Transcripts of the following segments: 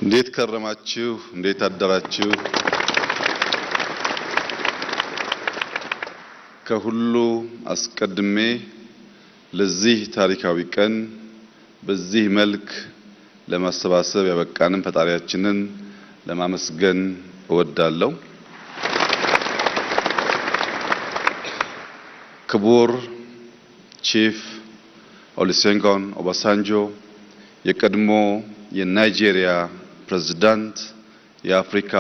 እንዴት ከረማችሁ? እንዴት አደራችሁ? ከሁሉ አስቀድሜ ለዚህ ታሪካዊ ቀን በዚህ መልክ ለማሰባሰብ ያበቃንን ፈጣሪያችንን ለማመስገን እወዳለሁ። ክቡር ቺፍ ኦሉሴጉን ኦባሳንጆ የቀድሞ የናይጄሪያ ፕሬዝዳንት የአፍሪካ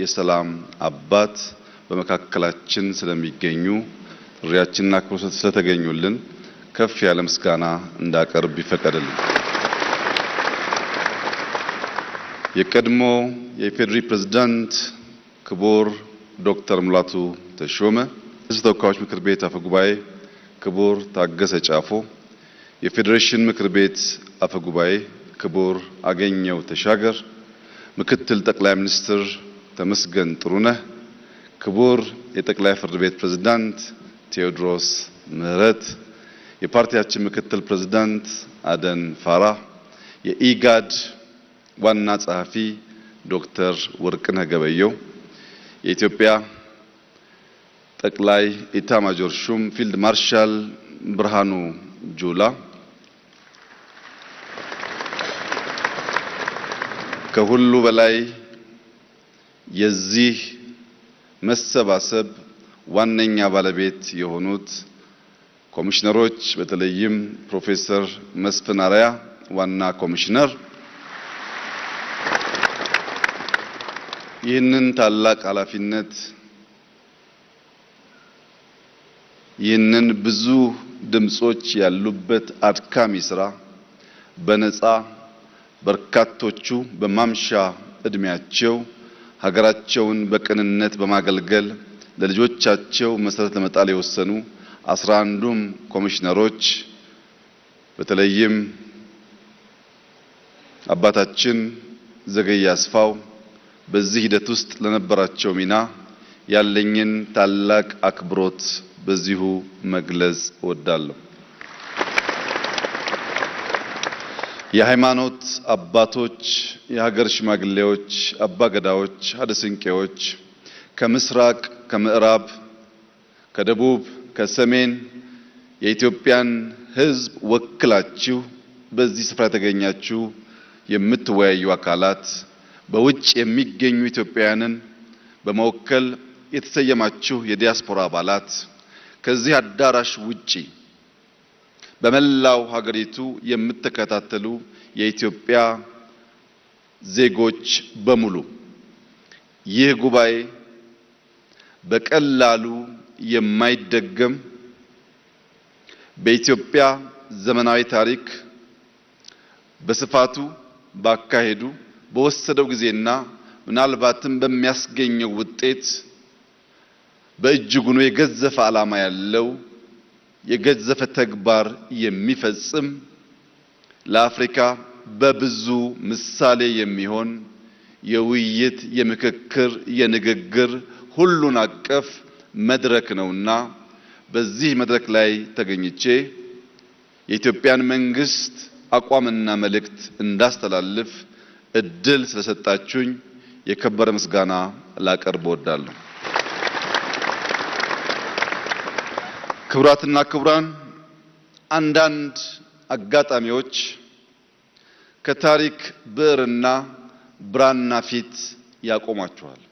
የሰላም አባት በመካከላችን ስለሚገኙ ጥሪያችንና አክብሮት ስለተገኙልን ከፍ ያለ ምስጋና እንዳቀርብ ይፈቀድልኝ። የቀድሞ የኢፌዴሪ ፕሬዝዳንት ክቡር ዶክተር ሙላቱ ተሾመ፣ የሕዝብ ተወካዮች ምክር ቤት አፈ ጉባኤ ክቡር ታገሰ ጫፎ፣ የፌዴሬሽን ምክር ቤት አፈ ጉባኤ ክቡር አገኘው ተሻገር፣ ምክትል ጠቅላይ ሚኒስትር ተመስገን ጥሩነህ፣ ክቡር የጠቅላይ ፍርድ ቤት ፕሬዝዳንት ቴዎድሮስ ምህረት፣ የፓርቲያችን ምክትል ፕሬዝዳንት አደን ፋራህ፣ የኢጋድ ዋና ጸሐፊ ዶክተር ወርቅነህ ገበየሁ፣ የኢትዮጵያ ጠቅላይ ኢታማጆር ሹም ፊልድ ማርሻል ብርሃኑ ጁላ፣ ከሁሉ በላይ የዚህ መሰባሰብ ዋነኛ ባለቤት የሆኑት ኮሚሽነሮች በተለይም ፕሮፌሰር መስፍን አርአያ ዋና ኮሚሽነር ይህንን ታላቅ ኃላፊነት ይህንን ብዙ ድምጾች ያሉበት አድካሚ ስራ በነፃ በርካቶቹ በማምሻ እድሜያቸው ሀገራቸውን በቅንነት በማገልገል ለልጆቻቸው መሰረት ለመጣል የወሰኑ 11ዱም ኮሚሽነሮች በተለይም አባታችን ዘገየ አስፋው በዚህ ሂደት ውስጥ ለነበራቸው ሚና ያለኝን ታላቅ አክብሮት በዚሁ መግለጽ እወዳለሁ። የሃይማኖት አባቶች፣ የሀገር ሽማግሌዎች፣ አባገዳዎች፣ ሀደስንቄዎች ከምስራቅ፣ ከምዕራብ፣ ከደቡብ፣ ከሰሜን የኢትዮጵያን ሕዝብ ወክላችሁ በዚህ ስፍራ የተገኛችሁ የምትወያዩ አካላት፣ በውጭ የሚገኙ ኢትዮጵያውያንን በመወከል የተሰየማችሁ የዲያስፖራ አባላት፣ ከዚህ አዳራሽ ውጪ በመላው ሀገሪቱ የምትከታተሉ የኢትዮጵያ ዜጎች በሙሉ ይህ ጉባኤ በቀላሉ የማይደገም በኢትዮጵያ ዘመናዊ ታሪክ በስፋቱ ባካሄዱ በወሰደው ጊዜና ምናልባትም በሚያስገኘው ውጤት በእጅጉኑ የገዘፈ ዓላማ ያለው የገዘፈ ተግባር የሚፈጽም ለአፍሪካ በብዙ ምሳሌ የሚሆን የውይይት፣ የምክክር፣ የንግግር ሁሉን አቀፍ መድረክ ነውና በዚህ መድረክ ላይ ተገኝቼ የኢትዮጵያን መንግስት አቋምና መልእክት እንዳስተላልፍ እድል ስለሰጣችሁኝ የከበረ ምስጋና ላቀርብ እወዳለሁ። ክቡራትና ክቡራን፣ አንዳንድ አጋጣሚዎች ከታሪክ ብዕርና ብራና ፊት ያቆሟቸዋል።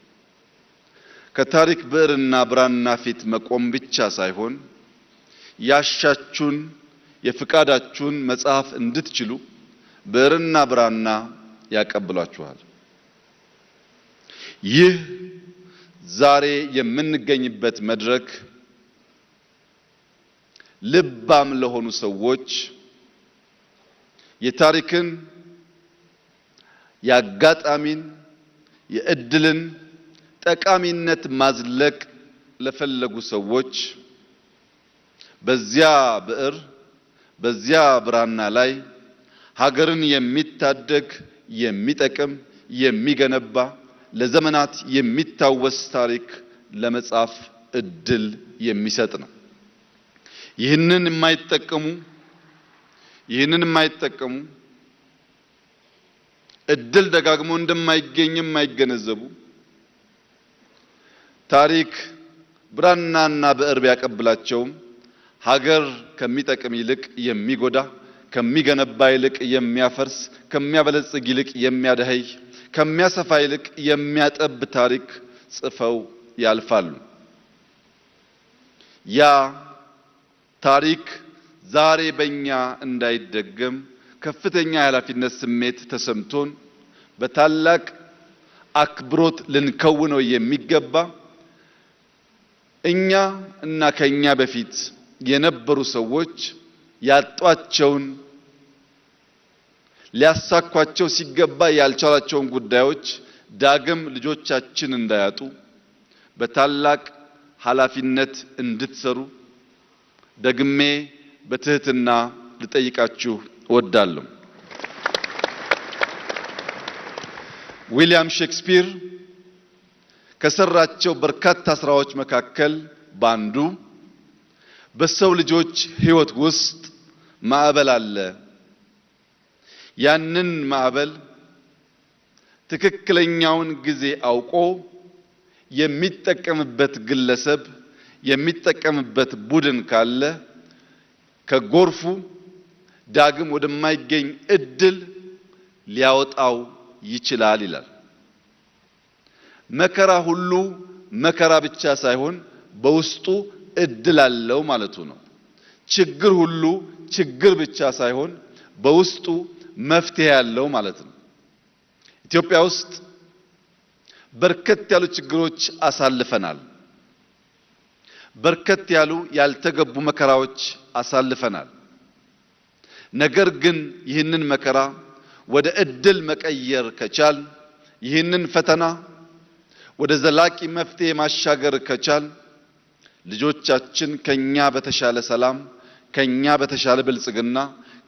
ከታሪክ ብዕርና ብራና ፊት መቆም ብቻ ሳይሆን ያሻችሁን የፍቃዳችሁን መጽሐፍ እንድትችሉ ብዕርና ብራና ያቀብሏችኋል። ይህ ዛሬ የምንገኝበት መድረክ ልባም ለሆኑ ሰዎች የታሪክን፣ የአጋጣሚን፣ የእድልን ጠቃሚነት ማዝለቅ ለፈለጉ ሰዎች በዚያ ብዕር በዚያ ብራና ላይ ሀገርን የሚታደግ የሚጠቅም የሚገነባ ለዘመናት የሚታወስ ታሪክ ለመጻፍ እድል የሚሰጥ ነው። ይህንን የማይጠቀሙ እድል ደጋግሞ እንደማይገኝም የማይገነዘቡ ታሪክ ብራናና ብዕር ቢያቀብላቸውም ሀገር ከሚጠቅም ይልቅ የሚጎዳ ከሚገነባ ይልቅ የሚያፈርስ ከሚያበለጽግ ይልቅ የሚያደህይ ከሚያሰፋ ይልቅ የሚያጠብ ታሪክ ጽፈው ያልፋሉ። ያ ታሪክ ዛሬ በእኛ እንዳይደገም ከፍተኛ የኃላፊነት ስሜት ተሰምቶን በታላቅ አክብሮት ልንከውነው የሚገባ እኛ እና ከኛ በፊት የነበሩ ሰዎች ያጧቸውን ሊያሳኳቸው ሲገባ ያልቻላቸውን ጉዳዮች ዳግም ልጆቻችን እንዳያጡ በታላቅ ኃላፊነት እንድትሰሩ ደግሜ በትህትና ልጠይቃችሁ እወዳለሁ። ዊሊያም ሼክስፒር ከሰራቸው በርካታ ስራዎች መካከል ባንዱ በሰው ልጆች ሕይወት ውስጥ ማዕበል አለ። ያንን ማዕበል ትክክለኛውን ጊዜ አውቆ የሚጠቀምበት ግለሰብ የሚጠቀምበት ቡድን ካለ ከጎርፉ ዳግም ወደማይገኝ እድል ሊያወጣው ይችላል ይላል። መከራ ሁሉ መከራ ብቻ ሳይሆን በውስጡ እድል አለው ማለቱ ነው። ችግር ሁሉ ችግር ብቻ ሳይሆን በውስጡ መፍትሄ ያለው ማለት ነው። ኢትዮጵያ ውስጥ በርከት ያሉ ችግሮች አሳልፈናል። በርከት ያሉ ያልተገቡ መከራዎች አሳልፈናል። ነገር ግን ይህንን መከራ ወደ እድል መቀየር ከቻል ይህንን ፈተና ወደ ዘላቂ መፍትሄ ማሻገር ከቻል ልጆቻችን ከኛ በተሻለ ሰላም ከኛ በተሻለ ብልጽግና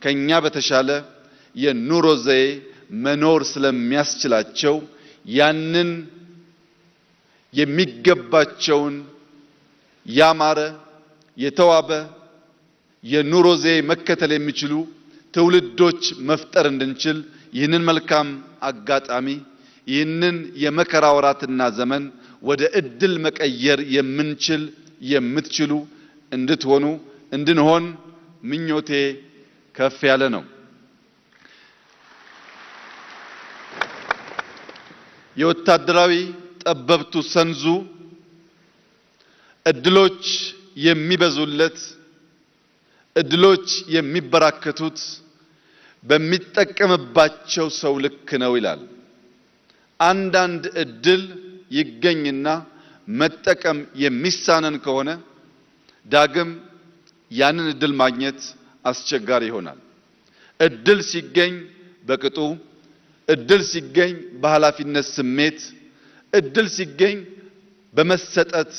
ከኛ በተሻለ የኑሮ ዘዬ መኖር ስለሚያስችላቸው ያንን የሚገባቸውን ያማረ የተዋበ የኑሮ ዘዬ መከተል የሚችሉ ትውልዶች መፍጠር እንድንችል ይህንን መልካም አጋጣሚ ይህንን የመከራ ወራትና ዘመን ወደ እድል መቀየር የምንችል የምትችሉ እንድትሆኑ እንድንሆን ምኞቴ ከፍ ያለ ነው። የወታደራዊ ጠበብቱ ሰንዙ እድሎች የሚበዙለት እድሎች የሚበራከቱት በሚጠቀምባቸው ሰው ልክ ነው ይላል። አንዳንድ እድል ይገኝና መጠቀም የሚሳነን ከሆነ ዳግም ያንን እድል ማግኘት አስቸጋሪ ይሆናል። እድል ሲገኝ በቅጡ እድል ሲገኝ በኃላፊነት ስሜት እድል ሲገኝ በመሰጠት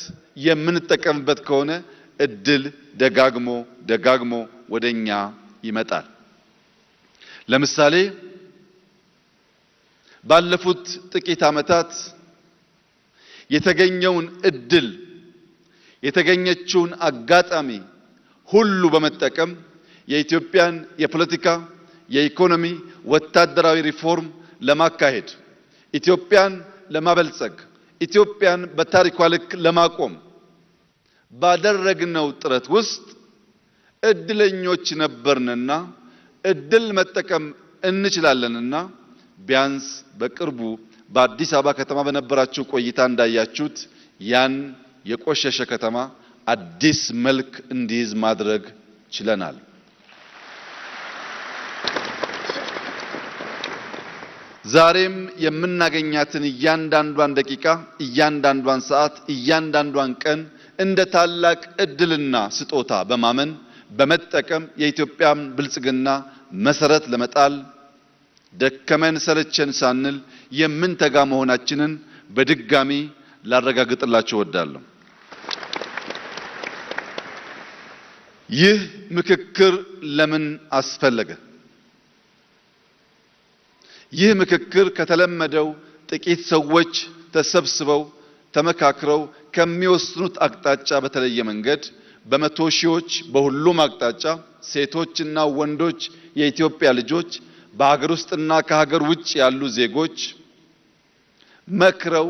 የምንጠቀምበት ከሆነ እድል ደጋግሞ ደጋግሞ ወደኛ ይመጣል። ለምሳሌ ባለፉት ጥቂት ዓመታት የተገኘውን እድል የተገኘችውን አጋጣሚ ሁሉ በመጠቀም የኢትዮጵያን የፖለቲካ የኢኮኖሚ ወታደራዊ ሪፎርም ለማካሄድ ኢትዮጵያን ለማበልጸግ ኢትዮጵያን በታሪኳ ልክ ለማቆም ባደረግነው ጥረት ውስጥ እድለኞች ነበርንና እድል መጠቀም እንችላለንና ቢያንስ በቅርቡ በአዲስ አበባ ከተማ በነበራችሁ ቆይታ እንዳያችሁት ያን የቆሸሸ ከተማ አዲስ መልክ እንዲይዝ ማድረግ ችለናል። ዛሬም የምናገኛትን እያንዳንዷን ደቂቃ እያንዳንዷን ሰዓት እያንዳንዷን ቀን እንደ ታላቅ እድልና ስጦታ በማመን በመጠቀም የኢትዮጵያን ብልጽግና መሰረት ለመጣል ደከመን ሰለቸን ሳንል የምንተጋ መሆናችንን በድጋሚ ላረጋግጥላችሁ እወዳለሁ። ይህ ምክክር ለምን አስፈለገ? ይህ ምክክር ከተለመደው ጥቂት ሰዎች ተሰብስበው ተመካክረው ከሚወስኑት አቅጣጫ በተለየ መንገድ በመቶ ሺዎች በሁሉም አቅጣጫ ሴቶችና ወንዶች የኢትዮጵያ ልጆች በሀገር ውስጥና ከሀገር ውጭ ያሉ ዜጎች መክረው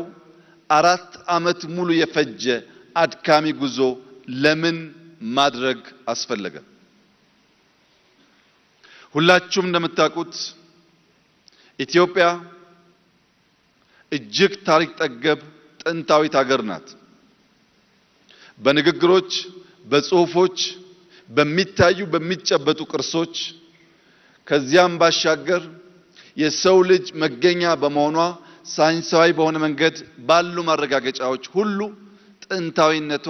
4 ዓመት ሙሉ የፈጀ አድካሚ ጉዞ ለምን ማድረግ አስፈለገ? ሁላችሁም እንደምታውቁት ኢትዮጵያ እጅግ ታሪክ ጠገብ ጥንታዊት ሀገር ናት። በንግግሮች፣ በጽሁፎች፣ በሚታዩ በሚጨበጡ ቅርሶች ከዚያም ባሻገር የሰው ልጅ መገኛ በመሆኗ ሳይንሳዊ በሆነ መንገድ ባሉ ማረጋገጫዎች ሁሉ ጥንታዊነቷ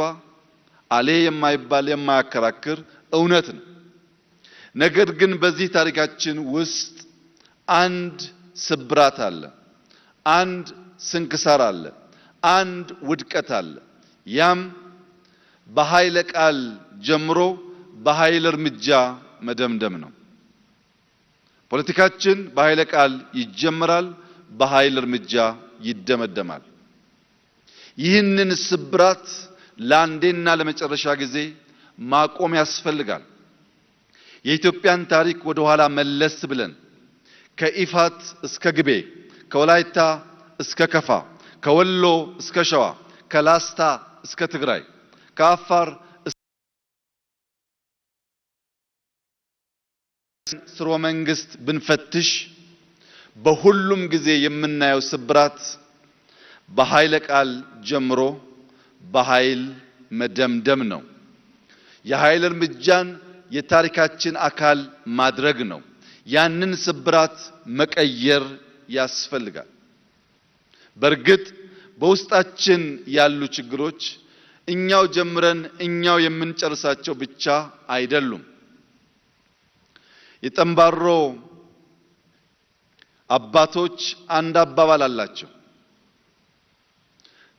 አሌ የማይባል የማያከራክር እውነት ነው። ነገር ግን በዚህ ታሪካችን ውስጥ አንድ ስብራት አለ፣ አንድ ስንክሳር አለ፣ አንድ ውድቀት አለ። ያም በኃይለ ቃል ጀምሮ በኃይል እርምጃ መደምደም ነው። ፖለቲካችን በኃይለ ቃል ይጀምራል፣ በኃይል እርምጃ ይደመደማል። ይህንን ስብራት ለአንዴና ለመጨረሻ ጊዜ ማቆም ያስፈልጋል። የኢትዮጵያን ታሪክ ወደ ኋላ መለስ ብለን ከኢፋት እስከ ግቤ፣ ከወላይታ እስከ ከፋ፣ ከወሎ እስከ ሸዋ፣ ከላስታ እስከ ትግራይ፣ ከአፋር ስርወ መንግስት ብንፈትሽ በሁሉም ጊዜ የምናየው ስብራት በኃይለ ቃል ጀምሮ በኃይል መደምደም ነው። የኃይል እርምጃን የታሪካችን አካል ማድረግ ነው። ያንን ስብራት መቀየር ያስፈልጋል። በእርግጥ በውስጣችን ያሉ ችግሮች እኛው ጀምረን እኛው የምንጨርሳቸው ብቻ አይደሉም። የጠንባሮ አባቶች አንድ አባባል አላቸው።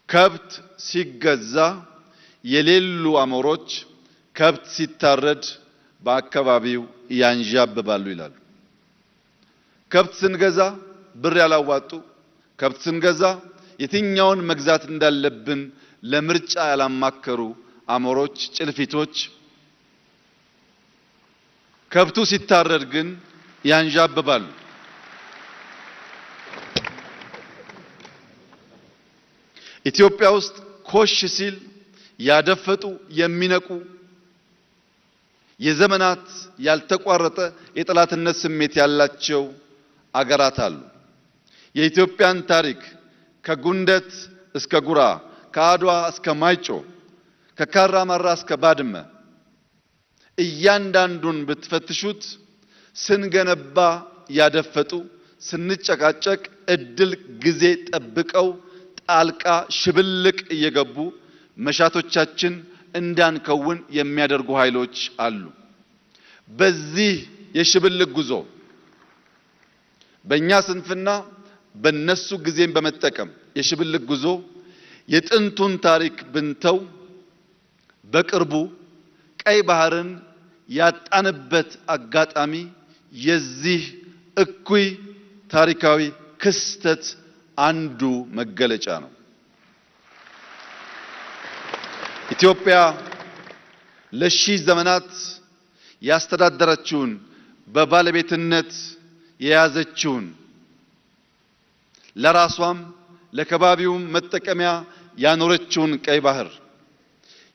ከብት ሲገዛ የሌሉ አሞሮች ከብት ሲታረድ በአካባቢው ያንዣብባሉ ይላሉ። ከብት ስንገዛ ብር ያላዋጡ፣ ከብት ስንገዛ የትኛውን መግዛት እንዳለብን ለምርጫ ያላማከሩ አሞሮች፣ ጭልፊቶች ከብቱ ሲታረድ ግን ያንዣብባሉ። ኢትዮጵያ ውስጥ ኮሽ ሲል ያደፈጡ የሚነቁ የዘመናት ያልተቋረጠ የጠላትነት ስሜት ያላቸው አገራት አሉ። የኢትዮጵያን ታሪክ ከጉንደት እስከ ጉራ፣ ከአድዋ እስከ ማይጮ፣ ከካራማራ እስከ ባድመ እያንዳንዱን ብትፈትሹት ስንገነባ ያደፈጡ፣ ስንጨቃጨቅ እድል ጊዜ ጠብቀው ጣልቃ ሽብልቅ እየገቡ መሻቶቻችን እንዳንከውን የሚያደርጉ ኃይሎች አሉ። በዚህ የሽብልቅ ጉዞ በእኛ ስንፍና በነሱ ጊዜን በመጠቀም የሽብልቅ ጉዞ የጥንቱን ታሪክ ብንተው በቅርቡ ቀይ ባህርን ያጣንበት አጋጣሚ የዚህ እኩይ ታሪካዊ ክስተት አንዱ መገለጫ ነው። ኢትዮጵያ ለሺህ ዘመናት ያስተዳደረችውን በባለቤትነት የያዘችውን ለራሷም ለከባቢውም መጠቀሚያ ያኖረችውን ቀይ ባህር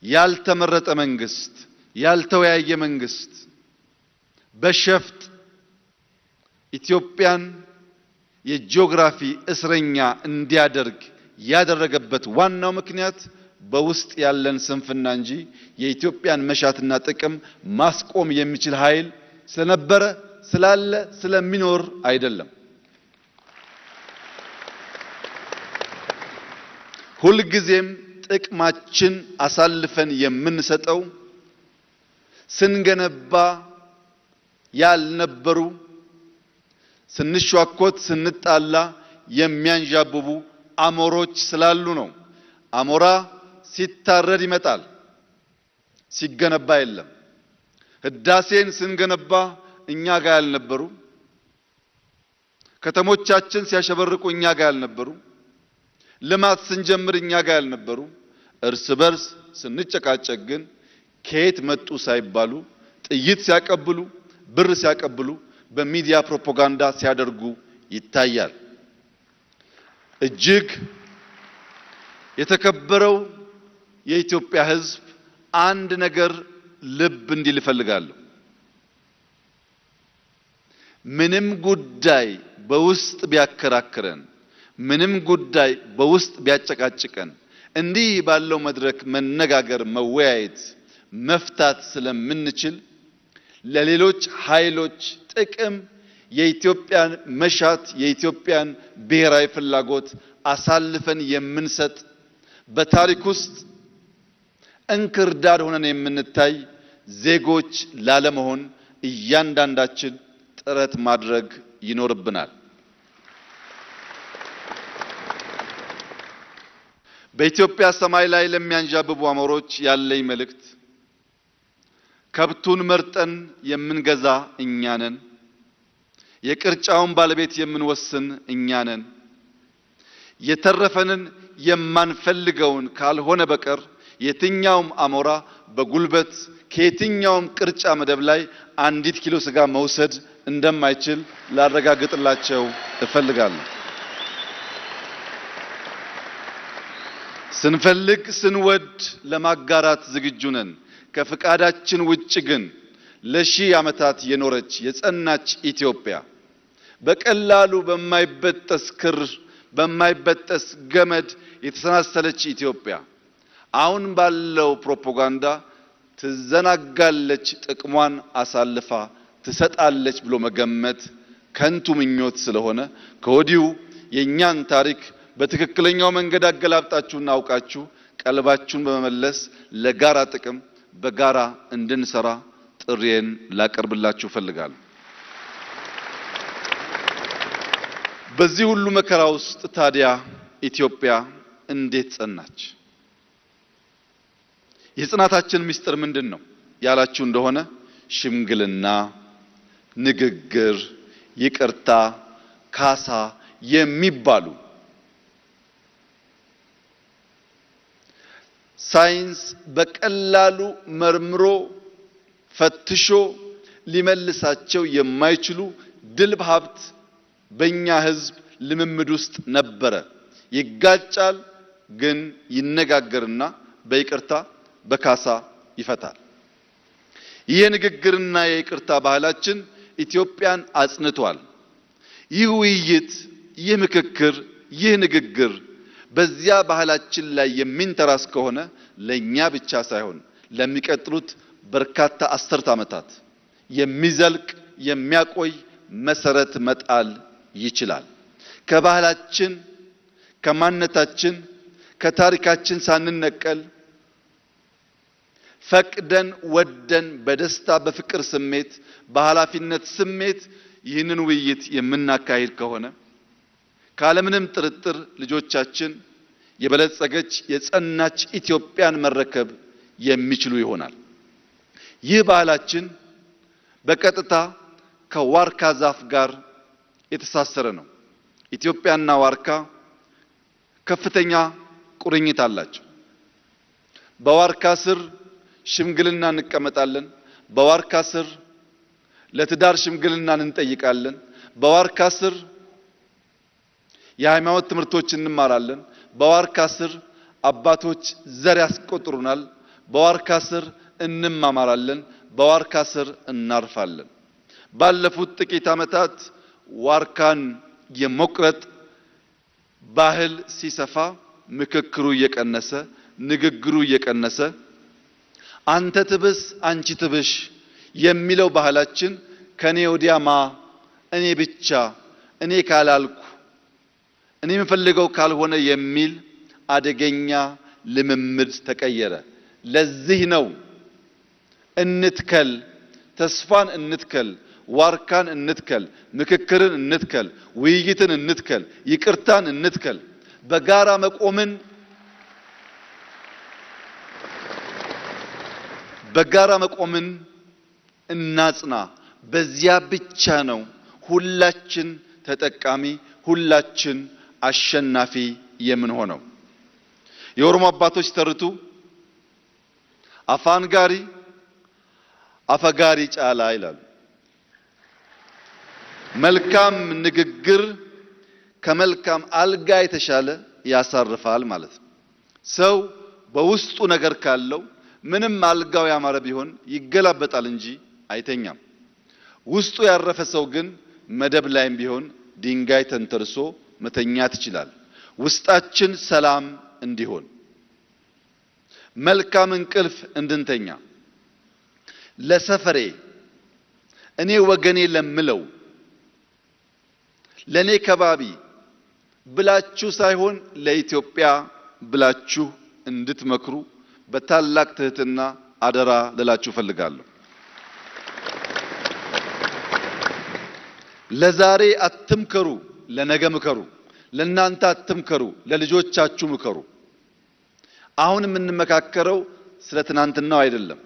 ያልተመረጠ መንግስት፣ ያልተወያየ መንግስት በሸፍጥ ኢትዮጵያን የጂኦግራፊ እስረኛ እንዲያደርግ ያደረገበት ዋናው ምክንያት በውስጥ ያለን ስንፍና እንጂ የኢትዮጵያን መሻትና ጥቅም ማስቆም የሚችል ኃይል ስለነበረ ስላለ ስለሚኖር አይደለም። ሁልጊዜም ጥቅማችን አሳልፈን የምንሰጠው ስንገነባ ያልነበሩ፣ ስንሿኮት ስንጣላ የሚያንዣብቡ አሞሮች ስላሉ ነው። አሞራ ሲታረድ ይመጣል፣ ሲገነባ የለም። ህዳሴን ስንገነባ እኛ ጋር ያልነበሩ፣ ከተሞቻችን ሲያሸበርቁ እኛ ጋር ያልነበሩ፣ ልማት ስንጀምር እኛ ጋር ያልነበሩ፣ እርስ በርስ ስንጨቃጨቅ ግን ከየት መጡ ሳይባሉ ጥይት ሲያቀብሉ፣ ብር ሲያቀብሉ፣ በሚዲያ ፕሮፓጋንዳ ሲያደርጉ ይታያል። እጅግ የተከበረው የኢትዮጵያ ሕዝብ አንድ ነገር ልብ እንዲል እፈልጋለሁ። ምንም ጉዳይ በውስጥ ቢያከራክረን፣ ምንም ጉዳይ በውስጥ ቢያጨቃጭቀን እንዲህ ባለው መድረክ መነጋገር፣ መወያየት፣ መፍታት ስለምንችል ለሌሎች ኃይሎች ጥቅም የኢትዮጵያን መሻት የኢትዮጵያን ብሔራዊ ፍላጎት አሳልፈን የምንሰጥ በታሪክ ውስጥ እንክርዳድ ሆነን የምንታይ ዜጎች ላለመሆን እያንዳንዳችን ጥረት ማድረግ ይኖርብናል። በኢትዮጵያ ሰማይ ላይ ለሚያንዣብቡ አሞሮች ያለኝ መልእክት ከብቱን መርጠን የምንገዛ እኛ ነን። የቅርጫውን ባለቤት የምንወስን እኛ ነን። የተረፈንን የማንፈልገውን ካልሆነ በቀር የትኛውም አሞራ በጉልበት ከየትኛውም ቅርጫ መደብ ላይ አንዲት ኪሎ ስጋ መውሰድ እንደማይችል ላረጋግጥላቸው እፈልጋለሁ። ስንፈልግ ስንወድ ለማጋራት ዝግጁ ነን። ከፍቃዳችን ውጭ ግን ለሺህ ዓመታት የኖረች የጸናች ኢትዮጵያ በቀላሉ በማይበጠስ ክር በማይበጠስ ገመድ የተሰናሰለች ኢትዮጵያ አሁን ባለው ፕሮፓጋንዳ ትዘናጋለች፣ ጥቅሟን አሳልፋ ትሰጣለች ብሎ መገመት ከንቱ ምኞት ስለሆነ ከወዲሁ የኛን ታሪክ በትክክለኛው መንገድ አገላብጣችሁና አውቃችሁ ቀልባችሁን በመመለስ ለጋራ ጥቅም በጋራ እንድንሰራ ጥሪዬን ላቀርብላችሁ ፈልጋለሁ። በዚህ ሁሉ መከራ ውስጥ ታዲያ ኢትዮጵያ እንዴት ጸናች? የጽናታችን ምስጢር ምንድን ነው ያላችሁ እንደሆነ ሽምግልና፣ ንግግር፣ ይቅርታ፣ ካሳ የሚባሉ ሳይንስ በቀላሉ መርምሮ ፈትሾ ሊመልሳቸው የማይችሉ ድልብ ሀብት በእኛ ሕዝብ ልምምድ ውስጥ ነበረ። ይጋጫል፣ ግን ይነጋገርና በይቅርታ በካሳ ይፈታል። ይህ ንግግርና የይቅርታ ባህላችን ኢትዮጵያን አጽንቷል። ይህ ውይይት፣ ይህ ምክክር፣ ይህ ንግግር በዚያ ባህላችን ላይ የሚንተራስ ከሆነ ለኛ ብቻ ሳይሆን ለሚቀጥሉት በርካታ አስርት ዓመታት የሚዘልቅ የሚያቆይ መሰረት መጣል ይችላል። ከባህላችን፣ ከማንነታችን፣ ከታሪካችን ሳንነቀል ፈቅደን ወደን በደስታ በፍቅር ስሜት በኃላፊነት ስሜት ይህንን ውይይት የምናካሂድ ከሆነ ካለምንም ጥርጥር ልጆቻችን የበለጸገች የጸናች ኢትዮጵያን መረከብ የሚችሉ ይሆናል። ይህ ባህላችን በቀጥታ ከዋርካ ዛፍ ጋር የተሳሰረ ነው። ኢትዮጵያና ዋርካ ከፍተኛ ቁርኝት አላቸው። በዋርካ ስር ሽምግልና እንቀመጣለን። በዋርካ ስር ለትዳር ሽምግልናን እንጠይቃለን። በዋርካ ስር የሃይማኖት ትምህርቶች እንማራለን። በዋርካ ስር አባቶች ዘር ያስቆጥሩናል። በዋርካ ስር እንማማራለን። በዋርካ ስር እናርፋለን። ባለፉት ጥቂት ዓመታት ዋርካን የመቁረጥ ባህል ሲሰፋ ምክክሩ እየቀነሰ ንግግሩ እየቀነሰ አንተ ትብስ አንቺ ትብሽ የሚለው ባህላችን ከኔ ወዲያማ እኔ ብቻ እኔ ካላልኩ እኔ የምፈልገው ካልሆነ የሚል አደገኛ ልምምድ ተቀየረ። ለዚህ ነው እንትከል፣ ተስፋን እንትከል፣ ዋርካን እንትከል፣ ምክክርን እንትከል፣ ውይይትን እንትከል፣ ይቅርታን እንትከል፣ በጋራ መቆምን እናጽና። በዚያ ብቻ ነው ሁላችን ተጠቃሚ፣ ሁላችን አሸናፊ የምንሆነው። የኦሮሞ አባቶች ተርቱ አፋን ጋሪ አፈጋሪ ጫላ ይላሉ። መልካም ንግግር ከመልካም አልጋ የተሻለ ያሳርፋል ማለት ነው። ሰው በውስጡ ነገር ካለው ምንም አልጋው ያማረ ቢሆን ይገላበጣል እንጂ አይተኛም። ውስጡ ያረፈ ሰው ግን መደብ ላይም ቢሆን ድንጋይ ተንተርሶ መተኛት ይችላል። ውስጣችን ሰላም እንዲሆን መልካም እንቅልፍ እንድንተኛ ለሰፈሬ እኔ ወገኔ ለምለው ለኔ ከባቢ ብላችሁ ሳይሆን ለኢትዮጵያ ብላችሁ እንድትመክሩ በታላቅ ትህትና አደራ ልላችሁ ፈልጋለሁ። ለዛሬ አትምከሩ፣ ለነገ ምከሩ። ለናንተ አትምከሩ፣ ለልጆቻችሁ ምከሩ። አሁን የምንመካከረው ስለ ትናንትናው አይደለም።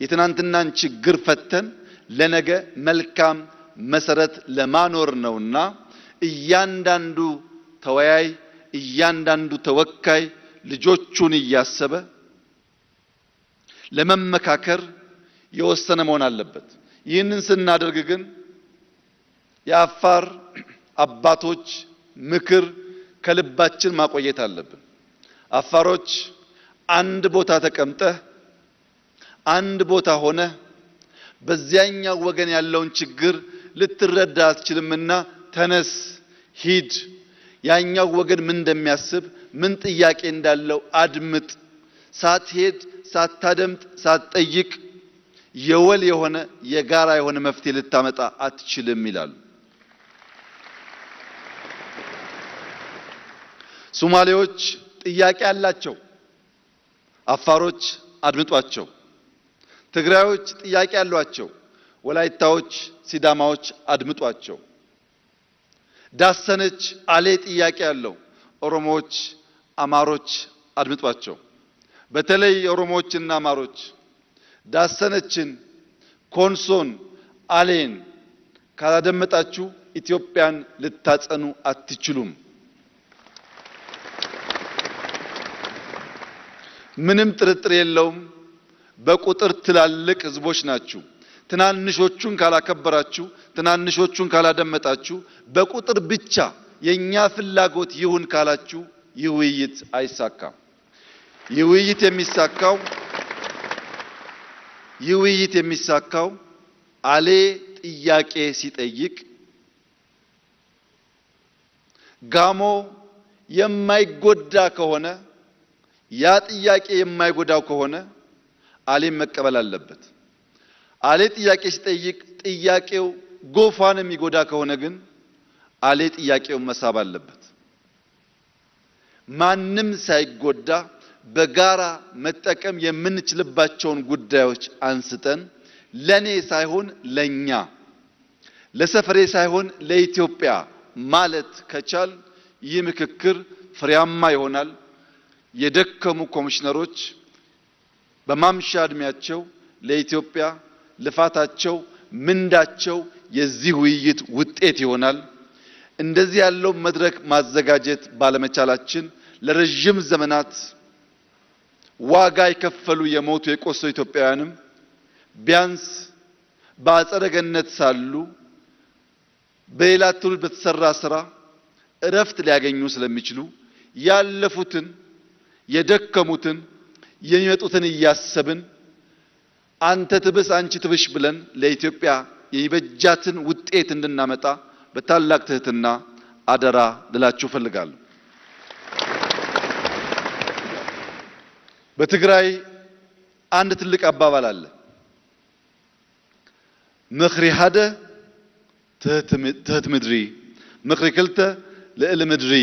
የትናንትናን ችግር ፈተን ለነገ መልካም መሰረት ለማኖር ነውና እያንዳንዱ ተወያይ እያንዳንዱ ተወካይ ልጆቹን እያሰበ ለመመካከር የወሰነ መሆን አለበት። ይህንን ስናደርግ ግን የአፋር አባቶች ምክር ከልባችን ማቆየት አለብን። አፋሮች አንድ ቦታ ተቀምጠህ አንድ ቦታ ሆነ በዚያኛው ወገን ያለውን ችግር ልትረዳ አትችልምና ተነስ፣ ሂድ፣ ያኛው ወገን ምን እንደሚያስብ ምን ጥያቄ እንዳለው አድምጥ። ሳትሄድ ሳታደምጥ ሳትጠይቅ የወል የሆነ የጋራ የሆነ መፍትሄ ልታመጣ አትችልም ይላሉ። ሶማሌዎች ጥያቄ አላቸው፣ አፋሮች አድምጧቸው። ትግራዮች ጥያቄ አሏቸው፣ ወላይታዎች ሲዳማዎች አድምጧቸው። ዳሰነች አሌ ጥያቄ ያለው ኦሮሞዎች አማሮች አድምጧቸው። በተለይ ኦሮሞዎችና አማሮች ዳሰነችን ኮንሶን አሌን ካላደመጣችሁ ኢትዮጵያን ልታጸኑ አትችሉም። ምንም ጥርጥር የለውም። በቁጥር ትላልቅ ህዝቦች ናችሁ። ትናንሾቹን ካላከበራችሁ ትናንሾቹን ካላደመጣችሁ በቁጥር ብቻ የኛ ፍላጎት ይሁን ካላችሁ ይህ ውይይት አይሳካም። ይህ ውይይት የሚሳካው አሌ ጥያቄ ሲጠይቅ ጋሞ የማይጎዳ ከሆነ ያ ጥያቄ የማይጎዳው ከሆነ አሌም መቀበል አለበት። አሌ ጥያቄ ሲጠይቅ ጥያቄው ጎፋን የሚጎዳ ከሆነ ግን አሌ ጥያቄውን መሳብ አለበት። ማንም ሳይጎዳ በጋራ መጠቀም የምንችልባቸውን ጉዳዮች አንስተን ለኔ ሳይሆን ለኛ፣ ለሰፈሬ ሳይሆን ለኢትዮጵያ ማለት ከቻል ይህ ምክክር ፍሬያማ ይሆናል። የደከሙ ኮሚሽነሮች በማምሻ እድሜያቸው ለኢትዮጵያ ልፋታቸው ምንዳቸው የዚህ ውይይት ውጤት ይሆናል። እንደዚህ ያለው መድረክ ማዘጋጀት ባለመቻላችን ለረጅም ዘመናት ዋጋ የከፈሉ የሞቱ የቆሰሉ ኢትዮጵያውያንም ቢያንስ በአጸደ ገነት ሳሉ በሌላ ትውልድ በተሰራ ስራ እረፍት ሊያገኙ ስለሚችሉ ያለፉትን የደከሙትን የሚመጡትን እያሰብን አንተ ትብስ አንቺ ትብሽ ብለን ለኢትዮጵያ የሚበጃትን ውጤት እንድናመጣ በታላቅ ትህትና አደራ ልላችሁ ፈልጋለሁ። በትግራይ አንድ ትልቅ አባባል አለ። ምኽሪ ሓደ ትህት ምድሪ፣ ምኽሪ ክልተ ልዕሊ ምድሪ፣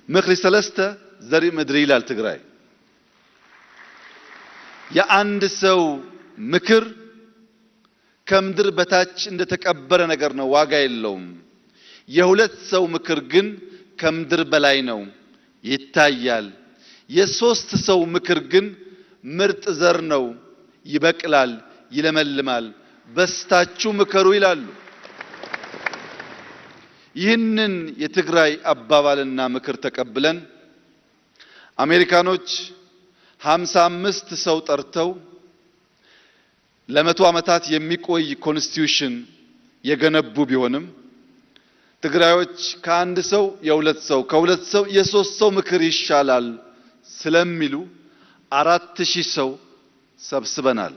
ምኽሪ ሰለስተ ዘርኢ ምድሪ ይላል ትግራይ። የአንድ ሰው ምክር ከምድር በታች እንደተቀበረ ነገር ነው፣ ዋጋ የለውም። የሁለት ሰው ምክር ግን ከምድር በላይ ነው፣ ይታያል። የሶስት ሰው ምክር ግን ምርጥ ዘር ነው፣ ይበቅላል፣ ይለመልማል። በስታችሁ ምከሩ ይላሉ። ይህንን የትግራይ አባባልና ምክር ተቀብለን አሜሪካኖች 55 ሰው ጠርተው ለመቶ ዓመታት የሚቆይ ኮንስቲቲዩሽን የገነቡ ቢሆንም ትግራዮች ከአንድ ሰው የሁለት ሰው ከሁለት ሰው የሶስት ሰው ምክር ይሻላል ስለሚሉ 4000 ሰው ሰብስበናል።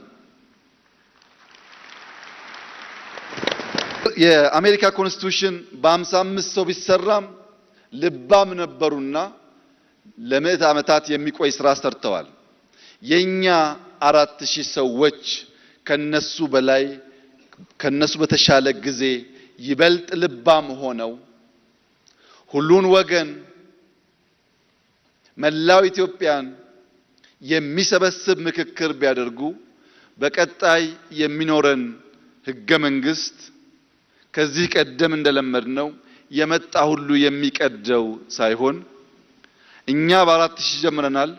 የአሜሪካ ኮንስቲቱሽን በ55 ሰው ቢሰራም ልባም ነበሩና ለምዕት ዓመታት የሚቆይ ስራ ሰርተዋል። የኛ 4000 ሰዎች ከነሱ በላይ ከነሱ በተሻለ ጊዜ ይበልጥ ልባም ሆነው ሁሉን ወገን መላው ኢትዮጵያን የሚሰበስብ ምክክር ቢያደርጉ በቀጣይ የሚኖረን ህገ መንግስት ከዚህ ቀደም እንደለመድነው የመጣ ሁሉ የሚቀደው ሳይሆን እኛ በ4000 ጀምረናል።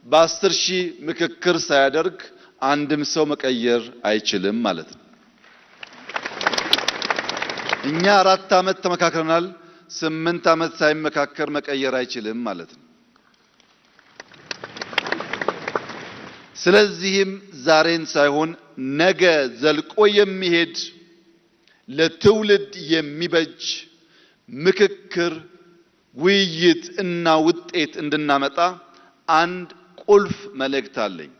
በ10000 ምክክር ሳያደርግ አንድም ሰው መቀየር አይችልም ማለት ነው። እኛ 4 ዓመት ተመካክረናል። 8 ዓመት ሳይመካከር መቀየር አይችልም ማለት ነው። ስለዚህም ዛሬን ሳይሆን ነገ ዘልቆ የሚሄድ ለትውልድ የሚበጅ ምክክር፣ ውይይት እና ውጤት እንድናመጣ አንድ ቁልፍ መልእክት አለኝ።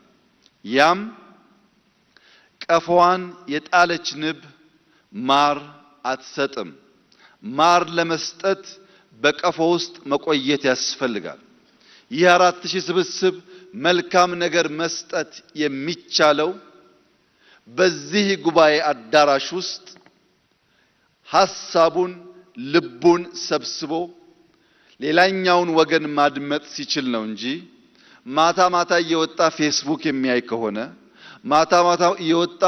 ያም ቀፎዋን የጣለች ንብ ማር አትሰጥም። ማር ለመስጠት በቀፎ ውስጥ መቆየት ያስፈልጋል። ይህ 4000 ስብስብ መልካም ነገር መስጠት የሚቻለው በዚህ ጉባኤ አዳራሽ ውስጥ ሐሳቡን ልቡን ሰብስቦ ሌላኛውን ወገን ማድመጥ ሲችል ነው እንጂ ማታ ማታ እየወጣ ፌስቡክ የሚያይ ከሆነ ማታ ማታ እየወጣ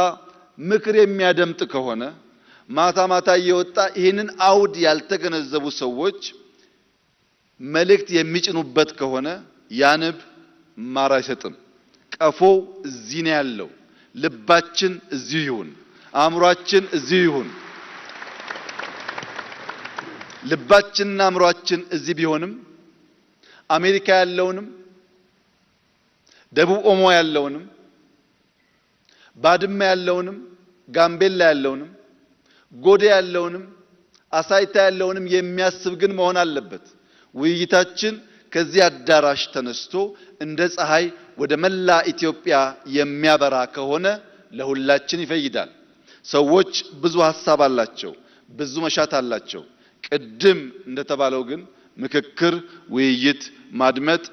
ምክር የሚያደምጥ ከሆነ ማታ ማታ እየወጣ ይህንን አውድ ያልተገነዘቡ ሰዎች መልእክት የሚጭኑበት ከሆነ ያንብ ማር አይሰጥም። ቀፎው እዚህ ነው ያለው። ልባችን እዚህ ይሁን፣ አእምሯችን እዚህ ይሁን። ልባችንና አእምሯችን እዚህ ቢሆንም አሜሪካ ያለውንም ደቡብ ኦሞ ያለውንም ባድመ ያለውንም ጋምቤላ ያለውንም ጎዴ ያለውንም አሳይታ ያለውንም የሚያስብ ግን መሆን አለበት። ውይይታችን ከዚህ አዳራሽ ተነስቶ እንደ ፀሐይ ወደ መላ ኢትዮጵያ የሚያበራ ከሆነ ለሁላችን ይፈይዳል። ሰዎች ብዙ ሐሳብ አላቸው፣ ብዙ መሻት አላቸው። ቅድም እንደተባለው ግን ምክክር፣ ውይይት ማድመጥ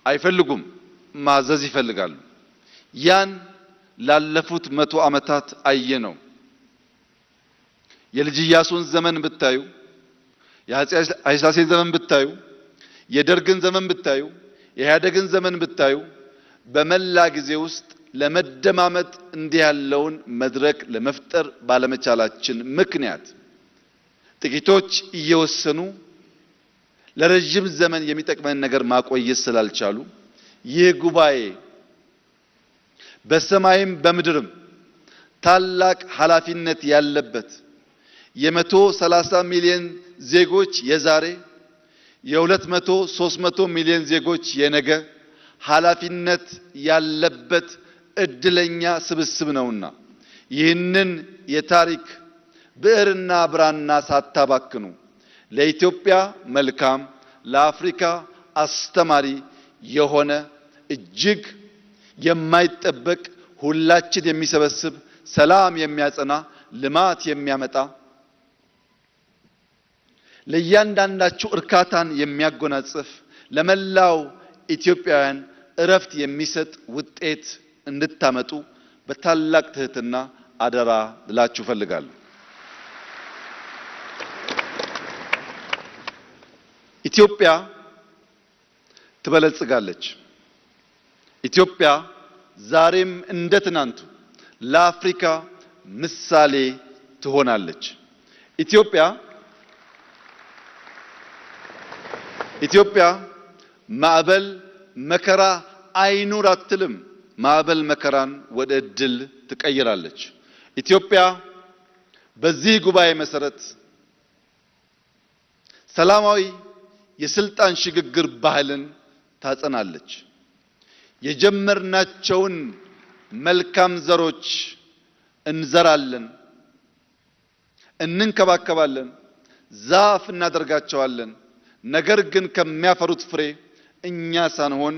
አይፈልጉም፣ ማዘዝ ይፈልጋሉ። ያን ላለፉት 100 ዓመታት አየነው። የልጅ ኢያሱን ዘመን ብታዩ፣ የአፄ ኃይለ ሥላሴን ዘመን ብታዩ፣ የደርግን ዘመን ብታዩ፣ የኢህአዴግን ዘመን ብታዩ በመላ ጊዜ ውስጥ ለመደማመጥ እንዲህ ያለውን መድረክ ለመፍጠር ባለመቻላችን ምክንያት ጥቂቶች እየወሰኑ ለረጅም ዘመን የሚጠቅመን ነገር ማቆየት ስላልቻሉ ይህ ጉባኤ በሰማይም በምድርም ታላቅ ኃላፊነት ያለበት የ130 ሚሊዮን ዜጎች የዛሬ የ200 300 ሚሊዮን ዜጎች የነገ ኃላፊነት ያለበት እድለኛ ስብስብ ነውና ይህንን የታሪክ ብዕርና ብራና ሳታባክኑ ለኢትዮጵያ መልካም ለአፍሪካ አስተማሪ የሆነ እጅግ የማይጠበቅ ሁላችን የሚሰበስብ ሰላም የሚያጸና ልማት የሚያመጣ ለእያንዳንዳችሁ እርካታን የሚያጎናጽፍ ለመላው ኢትዮጵያውያን እረፍት የሚሰጥ ውጤት እንድታመጡ በታላቅ ትህትና አደራ ልላችሁ ፈልጋለሁ። ኢትዮጵያ ትበለጽጋለች። ኢትዮጵያ ዛሬም እንደ ትናንቱ ለአፍሪካ ምሳሌ ትሆናለች። ኢትዮጵያ ማዕበል መከራ አይኑር አትልም። ማዕበል መከራን ወደ እድል ትቀይራለች። ኢትዮጵያ በዚህ ጉባኤ መሰረት ሰላማዊ የስልጣን ሽግግር ባህልን ታጸናለች። የጀመርናቸውን መልካም ዘሮች እንዘራለን፣ እንንከባከባለን፣ ዛፍ እናደርጋቸዋለን። ነገር ግን ከሚያፈሩት ፍሬ እኛ ሳንሆን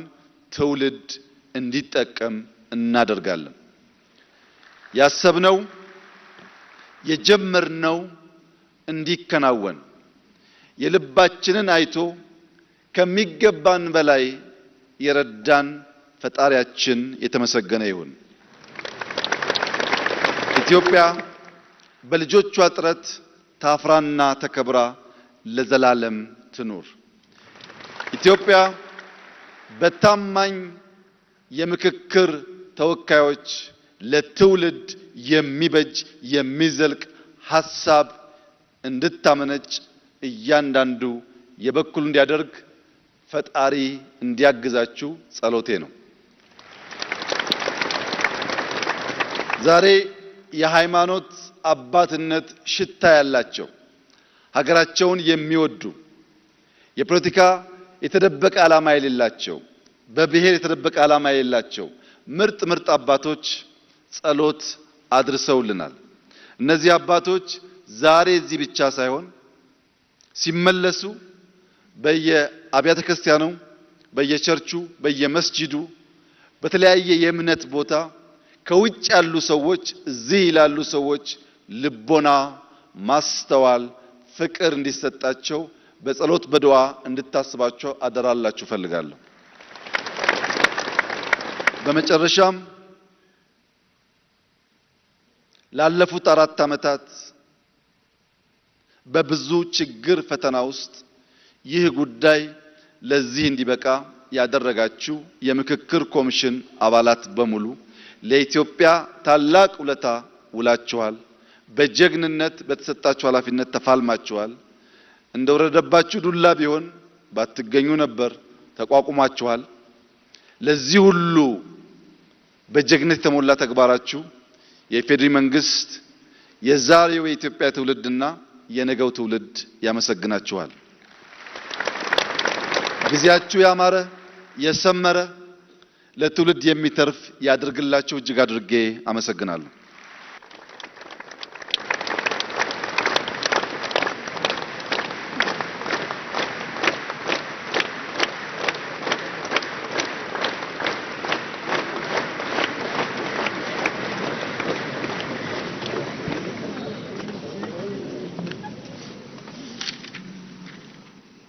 ትውልድ እንዲጠቀም እናደርጋለን። ያሰብነው የጀመርነው እንዲከናወን የልባችንን አይቶ ከሚገባን በላይ የረዳን ፈጣሪያችን የተመሰገነ ይሁን። ኢትዮጵያ በልጆቿ ጥረት ታፍራና ተከብራ ለዘላለም ትኑር። ኢትዮጵያ በታማኝ የምክክር ተወካዮች ለትውልድ የሚበጅ የሚዘልቅ ሐሳብ እንድታመነጭ እያንዳንዱ የበኩሉ እንዲያደርግ ፈጣሪ እንዲያግዛችሁ ጸሎቴ ነው። ዛሬ የሃይማኖት አባትነት ሽታ ያላቸው ሀገራቸውን የሚወዱ የፖለቲካ የተደበቀ ዓላማ የሌላቸው በብሔር የተደበቀ ዓላማ የሌላቸው ምርጥ አባቶች ጸሎት አድርሰውልናል። እነዚህ አባቶች ዛሬ እዚህ ብቻ ሳይሆን ሲመለሱ በየአብያተ ክርስቲያኑ፣ በየቸርቹ፣ በየመስጂዱ በተለያየ የእምነት ቦታ ከውጭ ያሉ ሰዎች እዚህ ይላሉ ሰዎች ልቦና፣ ማስተዋል፣ ፍቅር እንዲሰጣቸው በጸሎት በዱዓ እንድታስባቸው አደራላችሁ ፈልጋለሁ። በመጨረሻም ላለፉት 4 ዓመታት በብዙ ችግር ፈተና ውስጥ ይህ ጉዳይ ለዚህ እንዲበቃ ያደረጋችሁ የምክክር ኮሚሽን አባላት በሙሉ ለኢትዮጵያ ታላቅ ውለታ ውላችኋል። በጀግንነት በተሰጣችሁ ኃላፊነት ተፋልማችኋል። እንደወረደባችሁ ዱላ ቢሆን ባትገኙ ነበር፣ ተቋቁማችኋል። ለዚህ ሁሉ በጀግንነት የተሞላ ተግባራችሁ የኢፌዴሪ መንግስት የዛሬው የኢትዮጵያ ትውልድና የነገው ትውልድ ያመሰግናችኋል። ጊዜያችሁ ያማረ የሰመረ ለትውልድ የሚተርፍ ያድርግላችሁ። እጅግ አድርጌ አመሰግናለሁ።